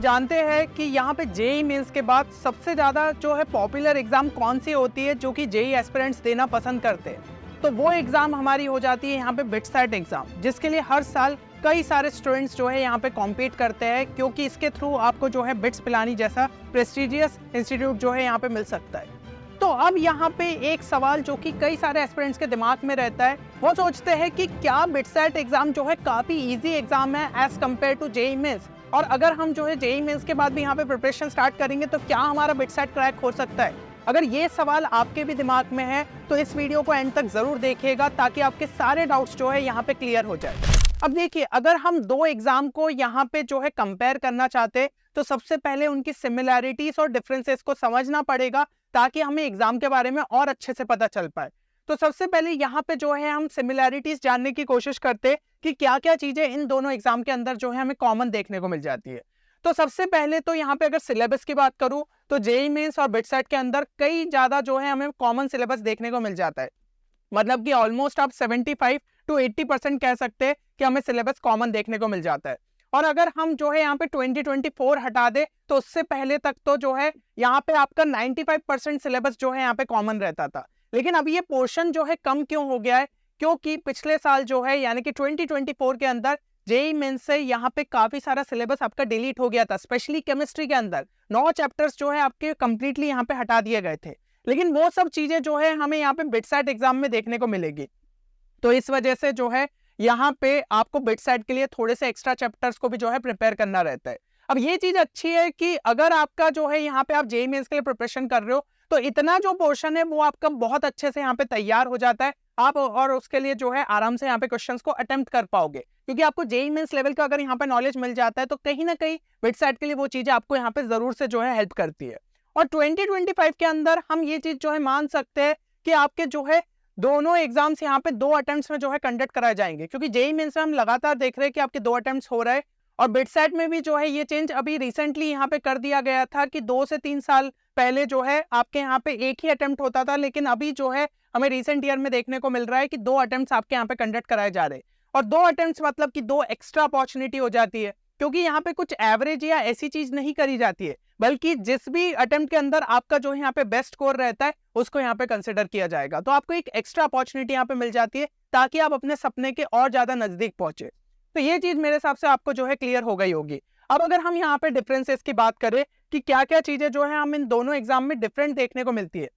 जानते हैं कि यहाँ पे जेईई मेंस के बाद सबसे ज़्यादा जो है पॉपुलर एग्ज़ाम कौन सी होती है जो कि जेईई एस्पिरेंट्स देना पसंद करते हैं। तो वो एग्ज़ाम हमारी हो जाती है यहाँ पे बिटसैट एग्ज़ाम, जिसके लिए हर साल कई सारे स्टूडेंट्स जो है यहाँ पे कॉम्पीट करते हैं, क्योंकि इसके थ्रू आपको जो है बिट्स पिलानी जैसा प्रेस्टिजियस इंस्टीट्यूट जो है यहाँ पे मिल सकता है। तो अब यहाँ पे एक सवाल जो कि कई सारे एस्पिरेंट्स के दिमाग में रहता है, वो सोचते हैं कि क्या बिटसैट एग्ज़ाम जो है काफ़ी ईजी एग्ज़ाम है as compare to JEE mains, और अगर हम जो है जेईई मेंस के बाद भी यहाँ पे प्रिपरेशन स्टार्ट करेंगे तो क्या हमारा बिटसैट क्रैक हो सकता है। अगर ये सवाल आपके भी दिमाग में है तो इस वीडियो को एंड तक जरूर देखिएगा, ताकि आपके सारे डाउट्स जो है यहाँ पे क्लियर हो जाए। अब देखिए, अगर हम दो एग्जाम को यहाँ पे जो है कंपेयर करना चाहते तो सबसे पहले उनकी सिमिलैरिटीज और डिफरेंसेस को समझना पड़ेगा, ताकि हमें एग्जाम के बारे में और अच्छे से पता चल पाए। तो सबसे पहले यहाँ पे जो है हम सिमिलैरिटीज जानने की कोशिश करते कि क्या क्या चीजें इन दोनों एग्जाम के अंदर जो है हमें कॉमन देखने को मिल जाती है। तो सबसे पहले तो यहाँ पे अगर सिलेबस की बात करूँ तो जेईई मेंस और बिटसैट के अंदर कई ज्यादा जो है हमें कॉमन सिलेबस देखने को मिल जाता है। मतलब कि ऑलमोस्ट आप 75 to 80% कह सकते हैं कि हमें सिलेबस कॉमन देखने को मिल जाता है। और अगर हम जो है यहाँ पे 2024 हटा दे तो उससे पहले तक तो जो है यहाँ पे आपका 95% सिलेबस जो है यहाँ पे कॉमन रहता था। लेकिन अब ये पोर्शन जो है कम क्यों हो गया है? क्योंकि पिछले साल जो है यानी कि 2024 के अंदर जेईई मेंस से यहाँ पे काफी सारा सिलेबस आपका डिलीट हो गया था। स्पेशली केमिस्ट्री के अंदर 9 चैप्टर्स जो है आपके कंप्लीटली यहाँ पे हटा दिए गए थे। लेकिन वो सब चीजें जो है हमें यहाँ पे बिटसैट एग्जाम में देखने को मिलेगी। तो इस वजह से जो है यहाँ पे आपको बिटसैट के लिए थोड़े से एक्स्ट्रा चैप्टर्स को भी जो है प्रिपेयर करना रहता है। अब ये चीज अच्छी है कि अगर आपका जो है यहाँ पे आप जेईई मेंस के लिए प्रिपरेशन कर रहे हो तो इतना जो पोर्शन है वो आपका बहुत अच्छे से यहाँ पे तैयार हो जाता है आप, और उसके लिए जो है आराम से यहाँ पे क्वेश्चंस को अटेम्प्ट कर पाओगे, क्योंकि आपको जेईई मेंस लेवल का अगर यहाँ पे नॉलेज मिल जाता है तो कहीं ना कहीं बिटसैट के लिए वो चीजें आपको यहाँ पे जरूर से जो है हेल्प करती है। और 2025 के अंदर हम ये चीज जो है मान सकते हैं कि आपके जो है दोनों एग्जाम्स यहाँ पे 2 अटेम्प्ट्स में जो है कंडक्ट कराए जाएंगे, क्योंकि जेईई मेंस में हम लगातार देख रहे हैं कि आपके 2 अटेम्प्ट्स हो रहे हैं। और बिटसैट में भी जो है ये चेंज अभी रिसेंटली यहाँ पे कर दिया गया था कि 2 से 3 साल पहले जो है आपके यहाँ पे एक ही अटेम्प्ट होता था, लेकिन अभी जो है हमें रिसेंट ईयर में देखने को मिल रहा है कि 2 अटेम्प्ट्स आपके यहाँ पे कंडक्ट कराए जा रहे हैं। और 2 अटेम्प्ट्स मतलब कि 2 एक्स्ट्रा अपॉर्चुनिटी हो जाती है, क्योंकि यहाँ पे कुछ एवरेज या ऐसी चीज नहीं करी जाती है, बल्कि जिस भी अटेम्प्ट के अंदर आपका जो है यहाँ पे बेस्ट स्कोर रहता है उसको यहाँ पे कंसिडर किया जाएगा। तो आपको एक एक्स्ट्रा अपॉर्चुनिटी यहाँ पे मिल जाती है ताकि आप अपने सपने के और ज्यादा नजदीक पहुंचे। तो ये चीज मेरे हिसाब से आपको जो है क्लियर हो गई होगी। अब अगर हम यहाँ पे डिफरेंसेस की बात करें कि क्या क्या चीजें जो है हम इन दोनों एग्जाम में डिफरेंट देखने को मिलती है,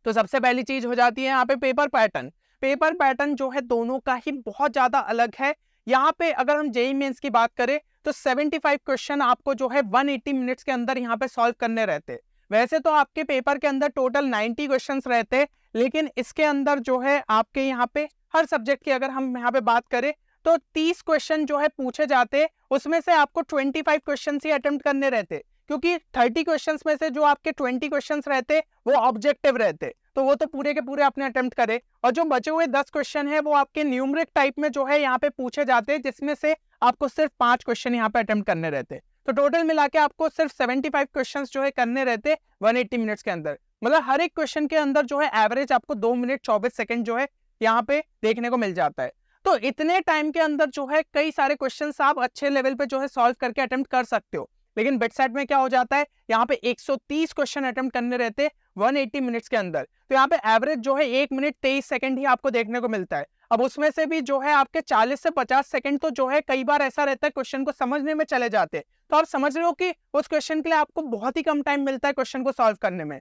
तो सबसे पहली चीज हो जाती है यहाँ पे पेपर पैटर्न। पेपर पैटर्न जो है दोनों का ही बहुत ज्यादा अलग है। यहाँ पे अगर हम जेईई मेंस की बात करें तो 75 क्वेश्चन आपको जो है 180 मिनट्स के अंदर यहाँ पे सॉल्व करने रहते। वैसे तो आपके पेपर के अंदर टोटल 90 क्वेश्चंस रहते, लेकिन इसके अंदर जो है आपके यहाँ पे हर सब्जेक्ट की अगर हम यहाँ पे बात करें तो 30 क्वेश्चन जो है पूछे जाते, उसमें से आपको 25 क्वेश्चन ही अटेम्प्ट करने रहते, क्योंकि 30 क्वेश्चंस में से जो आपके 20 क्वेश्चंस रहते वो ऑब्जेक्टिव रहते, तो वो तो पूरे के पूरे आपने अटेम्प्ट करे। और जो बचे हुए 10 क्वेश्चन है वो आपके न्यूमरिक टाइप में जो है यहाँ पे पूछे जाते, जिसमें से आपको सिर्फ 5 क्वेश्चन यहाँ पे अटेम्प्ट करने रहते। तो टोटल मिला के आपको सिर्फ 75 क्वेश्चन जो है करने रहते 180 मिनट्स के अंदर। मतलब हर एक क्वेश्चन के अंदर जो है एवरेज आपको 2 मिनट 24 सेकेंड जो है यहाँ पे देखने को मिल जाता है। तो इतने टाइम के अंदर जो है कई सारे क्वेश्चंस आप अच्छे लेवल पे जो है सॉल्व करके अटेम्प्ट कर सकते हो। लेकिन बिटसैट में क्या हो जाता है, यहाँ पे 130 क्वेश्चन अटेम्प्ट करने रहते 180 मिनट्स के अंदर, तो यहाँ पे एवरेज जो है 1 मिनट 23 सेकंड ही आपको देखने को मिलता है। अब उसमें से भी जो है आपके 40 से 50 सेकंड तो जो है कई बार ऐसा रहता है क्वेश्चन को समझने में चले जाते हैं। तो आप समझ रहे हो कि उस क्वेश्चन के लिए आपको बहुत ही कम टाइम मिलता है क्वेश्चन को सॉल्व करने में।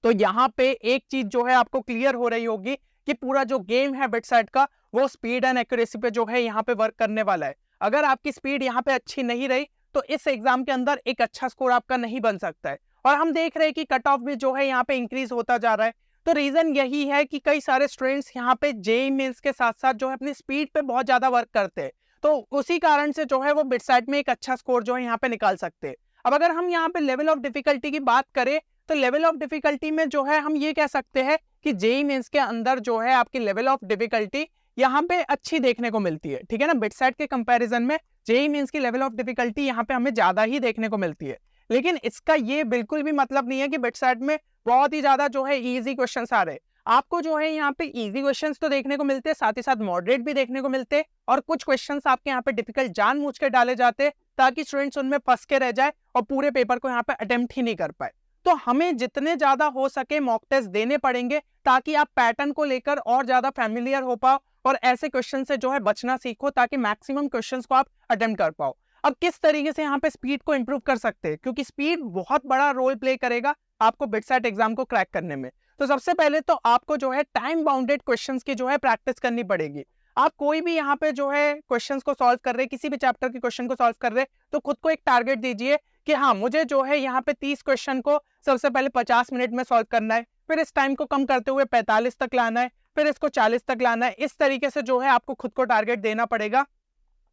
तो यहाँ पे एक चीज जो है आपको क्लियर हो रही होगी कि पूरा जो गेम है बिटसैट का वो स्पीड एंड एक्यूरेसी पे जो है यहाँ पे वर्क करने वाला है। अगर आपकी स्पीड यहाँ पे अच्छी नहीं रही तो इस एग्जाम के अंदर एक अच्छा स्कोर आपका नहीं बन सकता है। और हम देख रहे हैं कि कट ऑफ भी जो है यहाँ पे इंक्रीज होता जा रहा है। तो रीजन यही है कि कई सारे स्टूडेंट्स यहाँ पे जेईई मेंस के साथ साथ जो है अपनी स्पीड पे बहुत ज्यादा वर्क करते हैं, तो उसी कारण से जो है वो बिटसैट में एक अच्छा स्कोर जो है यहाँ पे निकाल सकते हैं। अब अगर हम यहाँ पे लेवल ऑफ डिफिकल्टी की बात करें तो लेवल ऑफ डिफिकल्टी में जो है हम ये कह सकते हैं कि जेईई मेंस के अंदर जो है आपकी लेवल ऑफ डिफिकल्टी यहाँ पे अच्छी देखने को मिलती है, ठीक है ना। बिटसैट के कंपैरिजन में जेईई मेंस की लेवल ऑफ डिफिकल्टी यहाँ पे हमें ज्यादा ही देखने को मिलती है। लेकिन इसका ये बिल्कुल भी मतलब नहीं है कि बिटसैट में बहुत ही ज्यादा जो है इजी क्वेश्चंस आ रहे हैं। आपको जो है यहाँ पे इजी क्वेश्चंस तो देखने को मिलते हैं, साथ ही साथ मॉडरेट भी देखने को मिलते हैं, और कुछ क्वेश्चंस आपके यहाँ पे डिफिकल्ट जानबूझ के डाले जाते हैं ताकि स्टूडेंट्स उनमें फंस के रह जाए और पूरे पेपर को यहाँ पे अटेम्प्ट ही नहीं कर पाए। तो हमें जितने ज्यादा हो सके मॉक टेस्ट देने पड़ेंगे ताकि आप पैटर्न को लेकर और ज्यादा फैमिलियर हो पाओ और ऐसे क्वेश्चन से जो है बचना सीखो ताकि मैक्सिमम क्वेश्चंस को आप अटेम्प्ट कर पाओ। अब किस तरीके से यहाँ पे स्पीड को इंप्रूव कर सकते हैं, क्योंकि स्पीड बहुत बड़ा रोल प्ले करेगा आपको बिटसेट एग्जाम को क्रैक करने में। तो सबसे पहले तो आपको जो है टाइम बाउंडेड क्वेश्चंस की जो है प्रैक्टिस करनी पड़ेगी। आप कोई भी यहाँ पे जो है क्वेश्चंस को सॉल्व कर रहे, किसी भी चैप्टर के क्वेश्चन को सॉल्व कर रहे, तो खुद को एक टारगेट दीजिए कि हाँ मुझे जो है यहाँ पे 30 क्वेश्चन को सबसे पहले 50 मिनट में सॉल्व करना है, फिर इस टाइम को कम करते हुए 45 तक लाना है, फिर इसको 40 तक लाना है। इस तरीके से जो है आपको खुद को टारगेट देना पड़ेगा,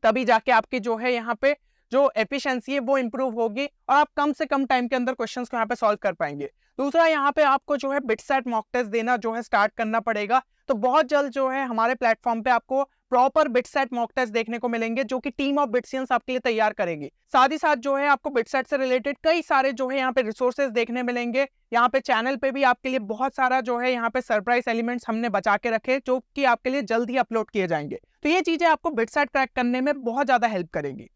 तभी जाके आपकी जो है यहाँ पे जो एफिशिएंसी है वो इंप्रूव होगी और आप कम से कम टाइम के अंदर क्वेश्चंस को यहाँ पे सॉल्व कर पाएंगे। दूसरा, यहाँ पे आपको जो है बिटसेट मॉक टेस्ट देना जो है स्टार्ट करना पड़ेगा। तो बहुत जल्द जो है हमारे प्लेटफॉर्म पे आपको प्रॉपर बिटसेट मॉक टेस्ट देखने को मिलेंगे जो कि टीम ऑफ बिट्सियंस आपके लिए तैयार करेगी। साथ ही साथ जो है आपको बिटसेट से रिलेटेड कई सारे जो है यहाँ पे रिसोर्सेज देखने मिलेंगे। यहाँ पे चैनल पे भी आपके लिए बहुत सारा जो है यहाँ पे सरप्राइज एलिमेंट्स हमने बचा के रखे जो कि आपके लिए जल्द ही अपलोड किए जाएंगे। तो ये चीजें आपको बिटसेट क्रैक करने में बहुत ज्यादा हेल्प करेगी।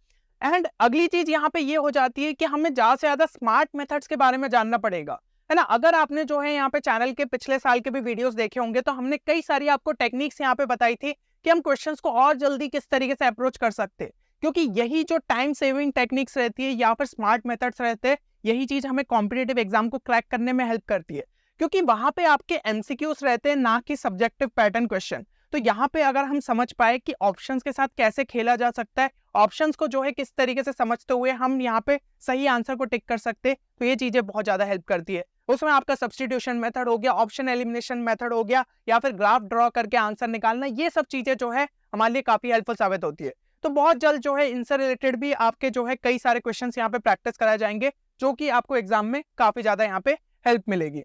एंड अगली चीज यहाँ पे ये हो जाती है कि हमें ज्यादा से ज्यादा स्मार्ट मेथड्स के बारे में जानना पड़ेगा, है ना। अगर आपने जो है यहाँ पे चैनल के पिछले साल के भी वीडियोस देखे होंगे तो हमने कई सारी आपको टेक्निक्स यहाँ पे बताई थी कि हम क्वेश्चंस को और जल्दी किस तरीके से अप्रोच कर सकते हैं, क्योंकि यही जो टाइम सेविंग टेक्निक्स रहती है या फिर स्मार्ट मेथड्स रहते हैं, यही चीज हमें कॉम्पिटिटिव एग्जाम को क्रैक करने में हेल्प करती है, क्योंकि वहां पे आपके एमसीक्यूज रहते हैं ना कि सब्जेक्टिव पैटर्न क्वेश्चन। तो यहाँ पे अगर हम समझ पाए कि ऑप्शंस के साथ कैसे खेला जा सकता है, ऑप्शंस को जो है किस तरीके से समझते हुए हम यहाँ पे सही आंसर को टिक कर सकते हैं, तो ये चीजें बहुत ज्यादा हेल्प करती है। उसमें आपका सब्स्टिट्यूशन मेथड हो गया, ऑप्शन एलिमिनेशन मेथड हो गया, या फिर ग्राफ ड्रॉ करके आंसर निकालना, ये सब चीजें जो है हमारे लिए काफी हेल्पफुल साबित होती है। तो बहुत जल्द जो है इनसे रिलेटेड भी आपके जो है कई सारे क्वेश्चंस यहाँ पे प्रैक्टिस कराए जाएंगे जो कि आपको एग्जाम में काफी ज्यादा यहाँ पे हेल्प मिलेगी।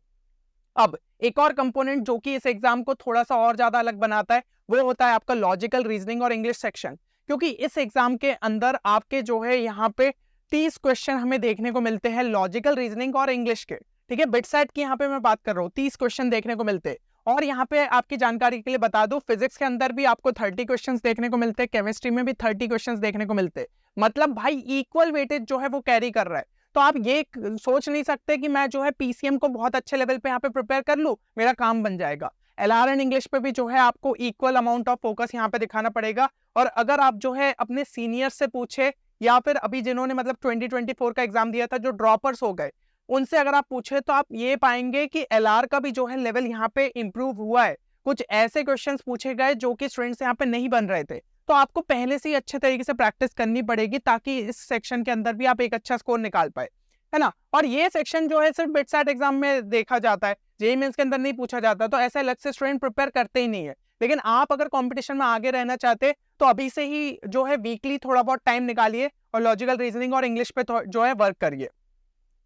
अब एक और कंपोनेंट जो कि इस एग्जाम को थोड़ा सा और ज्यादा अलग बनाता है वो होता है आपका लॉजिकल रीजनिंग और इंग्लिश सेक्शन, क्योंकि इस एग्जाम के अंदर आपके जो है यहाँ पे 30 क्वेश्चन हमें देखने को मिलते हैं लॉजिकल रीजनिंग और इंग्लिश के। ठीक है, बिटसेट की यहाँ पे मैं बात कर रहा हूँ, 30 क्वेश्चन देखने को मिलते हैं। और यहाँ पे आपकी जानकारी के लिए बता दूं, फिजिक्स के अंदर भी आपको 30 क्वेश्चंस देखने को मिलते हैं, केमिस्ट्री में भी 30 क्वेश्चंस देखने को मिलते हैं। मतलब भाई इक्वल वेटेज जो है वो कैरी कर रहा है। तो आप ये सोच नहीं सकते कि मैं जो है पीसीएम को बहुत अच्छे लेवल पे यहाँ पे प्रिपेयर कर लूँ, मेरा काम बन जाएगा। एलआर एंड इंग्लिश पे भी जो है आपको इक्वल अमाउंट ऑफ फोकस यहाँ पे दिखाना पड़ेगा। और अगर आप जो है अपने सीनियर से पूछे या फिर अभी जिन्होंने मतलब 2024 का एग्जाम दिया था, जो ड्रॉपर्स हो गए, उनसे अगर आप पूछे तो आप ये पाएंगे कि एलआर का भी जो है लेवल यहाँ पे इंप्रूव हुआ है। कुछ ऐसे क्वेश्चंस पूछे गए जो कि स्टूडेंट्स यहाँ पे नहीं बन रहे थे। तो आपको पहले से ही अच्छे तरीके से प्रैक्टिस करनी पड़ेगी ताकि इस सेक्शन के अंदर भी आप एक अच्छा स्कोर निकाल पाए, है ना। और ये सेक्शन जो है सिर्फ बिटसेट एग्जाम में देखा जाता है, जेईई मेंस के अंदर नहीं पूछा जाता, तो ऐसा अलग से स्टूडेंट प्रिपेयर करते ही नहीं है। लेकिन आप अगर कंपटीशन में आगे रहना चाहते तो अभी से ही जो है वीकली थोड़ा बहुत टाइम निकालिए और लॉजिकल रीजनिंग और इंग्लिश पे जो है वर्क करिए।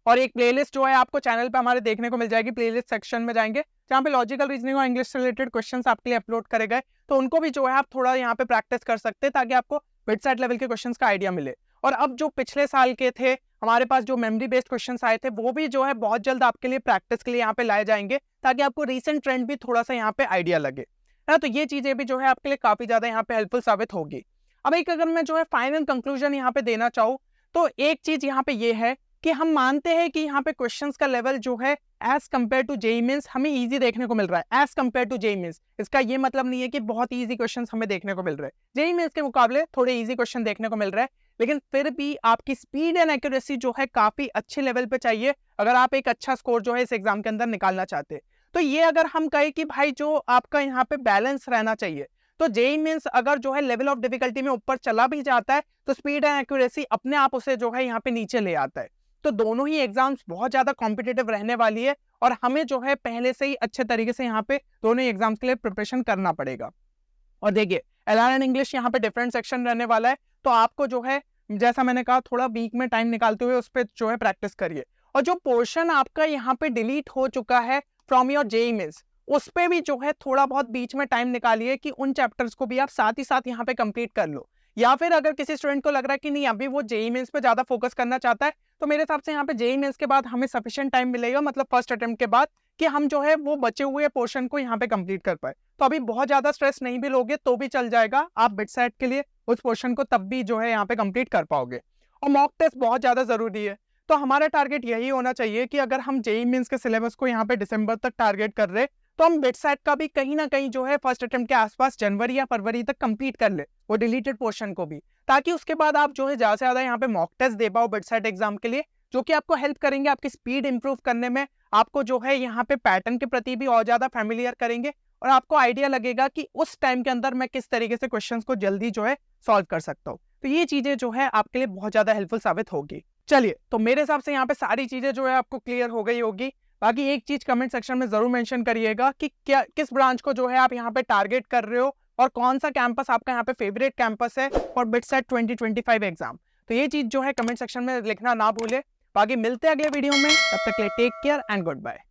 और एक प्लेलिस्ट जो है आपको चैनल पे हमारे देखने को मिल जाएगी, प्लेलिस्ट सेक्शन में जाएंगे जहाँ पे लॉजिकल रीजनिंग और इंग्लिश से रिलेटेड क्वेश्चंस आपके लिए अपलोड करे गए, तो उनको भी जो है आप थोड़ा यहाँ पे प्रैक्टिस कर सकते हैं ताकि आपको बिटसेट लेवल के क्वेश्चंस का आइडिया मिले। और अब जो पिछले साल के थे हमारे पास जो मेमोरी बेस्ड क्वेश्चंस आए थे वो भी जो है बहुत जल्द आपके लिए प्रैक्टिस के लिए यहाँ पे लाए जाएंगे ताकि आपको रीसेंट ट्रेंड भी थोड़ा सा यहाँ पे आइडिया लगे, है ना। तो ये चीजें भी जो है आपके लिए काफी ज्यादा यहाँ पे हेल्पफुल साबित होगी। अब एक अगर मैं जो है फाइनल कंक्लूजन यहाँ पे देना चाहूँ तो एक चीज यहाँ पे ये है कि हम मानते हैं कि यहाँ पे क्वेश्चंस का लेवल जो है as compare to JEE mains हमें इजी देखने को मिल रहा है, as compare to JEE mains. इसका ये मतलब नहीं है कि बहुत इजी क्वेश्चंस हमें देखने को मिल रहे हैं, जेईई मेंस के मुकाबले थोड़े इजी क्वेश्चन देखने को मिल रहा है, लेकिन फिर भी आपकी स्पीड एंड एक्यूरेसी जो है काफी अच्छे लेवल पे चाहिए अगर आप एक अच्छा स्कोर जो है इस एग्जाम के अंदर निकालना चाहते हैं। तो ये अगर हम कहें कि भाई जो आपका यहाँ पे बैलेंस रहना चाहिए, तो जेईई मेंस अगर जो है लेवल ऑफ डिफिकल्टी में ऊपर चला भी जाता है तो स्पीड एंड एक्यूरेसी अपने आप उसे जो है यहाँ पे नीचे ले आता है। तो दोनों ही एग्जाम्स बहुत ज्यादा कॉम्पिटिटिव रहने वाली है और हमें जो है पहले से ही अच्छे तरीके से यहाँ पे दोनों ही एग्जाम्स के लिए प्रिपरेशन करना पड़ेगा। और देखिए एलआर एंड इंग्लिश यहाँ पे डिफरेंट सेक्शन रहने वाला है, तो आपको जो है जैसा मैंने कहा थोड़ा वीक में टाइम निकालते हुए उस पर जो है प्रैक्टिस करिए। और जो पोर्शन आपका यहाँ पे डिलीट हो चुका है फ्रॉम योर जेईई मेंस, उस पे भी जो है थोड़ा बहुत बीच में टाइम निकालिए कि उन चैप्टर्स को भी आप साथ ही साथ यहाँ पे कंप्लीट कर लो। या फिर अगर किसी स्टूडेंट को लग रहा है कि नहीं अभी वो जेईई मेंस पे ज्यादा फोकस करना चाहता है, तो मेरे हिसाब से यहाँ पे जेईई मेंस के बाद हमें सफिशिएंट टाइम मिलेगा, मतलब फर्स्ट अटेम्प्ट के बाद, कि हम जो है वो बचे हुए पोर्शन को यहाँ पे कंप्लीट कर पाए। तो अभी बहुत ज्यादा स्ट्रेस नहीं भी लोगे तो भी चल जाएगा, आप बिटसेट के लिए उस पोर्शन को तब भी जो है यहाँ पे कंप्लीट कर पाओगे। और मॉक टेस्ट बहुत ज़्यादा ज़रूरी है। तो हमारा टारगेट यही होना चाहिए कि अगर हम जेईई मेंस के सिलेबस को यहाँ पे दिसंबर तक टारगेट कर रहे, तो हम बिटसेट का भी कहीं ना कहीं जो है फर्स्ट अटेम्प्ट के आसपास जनवरी या फरवरी तक कंप्लीट कर ले, वो डिलीटेड पोर्शन को भी, ताकि उसके बाद आप जो है ज़्यादा से ज़्यादा यहाँ पे मॉक टेस्ट दे पाओ बिटसेट एग्जाम के लिए, जो कि आपको हेल्प करेंगे आपकी स्पीड इंप्रूव करने में, आपको जो है यहाँ पे पैटर्न के प्रति भी और ज़्यादा फैमिलियर करेंगे, और आपको आइडिया लगेगा कि उस टाइम के अंदर मैं किस तरीके से क्वेश्चंस को जल्दी जो है सॉल्व कर सकता हूँ। तो ये चीज़ें जो है आपके लिए बहुत ज़्यादा हेल्पफुल साबित होगी। चलिए, तो मेरे हिसाब से यहाँ पे सारी चीज़ें जो है आपको क्लियर हो गई होगी। बाकी एक चीज़ कमेंट सेक्शन में ज़रूर मेंशन करिएगा कि क्या किस ब्रांच को जो है आप यहाँ पे टारगेट कर रहे हो, और कौन सा कैंपस आपका यहाँ पे फेवरेट कैंपस है फॉर बिटसेट 2025 एग्जाम। तो ये चीज़ जो है कमेंट सेक्शन में लिखना ना भूले। बाकी मिलते हैं अगले वीडियो में, तब तक के लिए take care and good bye.